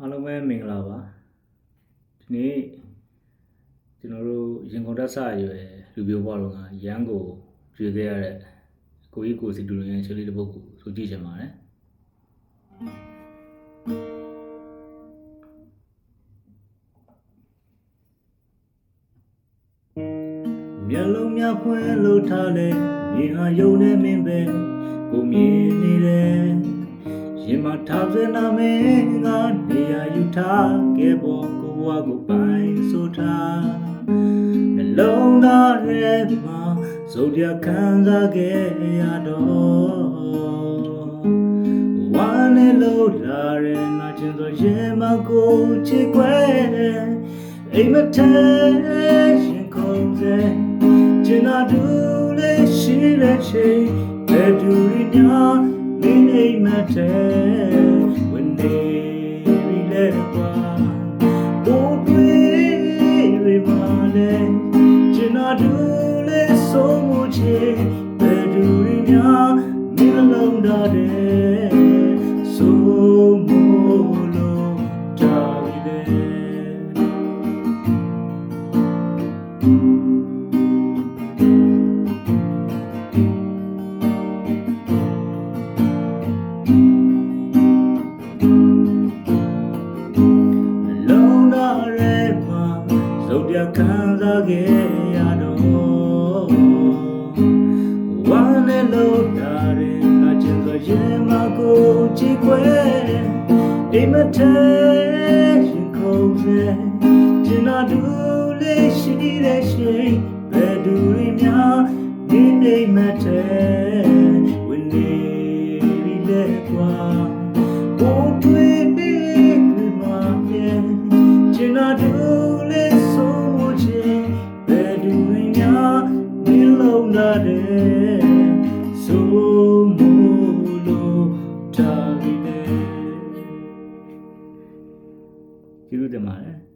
အားလုံးပဲမင်္ဂလာပါဒီနေ့ကျွန်တော်တို့ရင်ကုန်တက်ဆရွယ်လူမျိုးဘွားလုံးကရန်ကိုရွေခဲ့ရတဲ့ကိုကြီးကိုစီတူလိုရဲ့ချီလေးတစ်ပုဒ်ကိုဆိုကြည့်ချင်ပါတယ်မျက်လုံးများဖွင့်လို့ထားလေမြေဟာယုံနေမင်းပဲကိုမြင်နေတယ်ရင်မထားစနာမင်းကနေရာယူထားခဲ့ပေါ်ကိုဝါကိုပိုင်ဆိုထားနှလုံးသားထဲမှာဇုတ်ရခံစားခဲ့ရတော့ဝမ်းနဲ့လို့လာတဲ့နာကျင်သောရင်မကိုချစ်ခွဲအိမ်မထဲရင်ခုန်စေကျင်နာတူလေးရှိတဲ့ချိန်ဘယ်သူရင်းများမင်းအိမ်မထဲဝင်နေပြီလေကွာဘိုးတွေရီမာလေကျင်နာတူလေးဆုံးမချေဘယ်သူရင်းများမင်းလုံးသားတဲ့ဆုံးမလို့တာပြီလေခံစားခဲ့ရတော့ဝမ်းနဲ့လို့တာတဲ့ငါချင်သောရင်မကိုချစ်ခွဲအိမ်မထဲရင်ခုန်စေကျင်နာတူလေးရှိတဲ့ချိန်ဘယ်သူရင်းများဒီအိမ်မထဲဝင်နေပြီလေကွာဘိုးတွေဒီမှာပြန်ကျင်နာတူလာတဲ့ဆိုမလို့တာပြီလေကျေးဇူးတင်ပါတယ်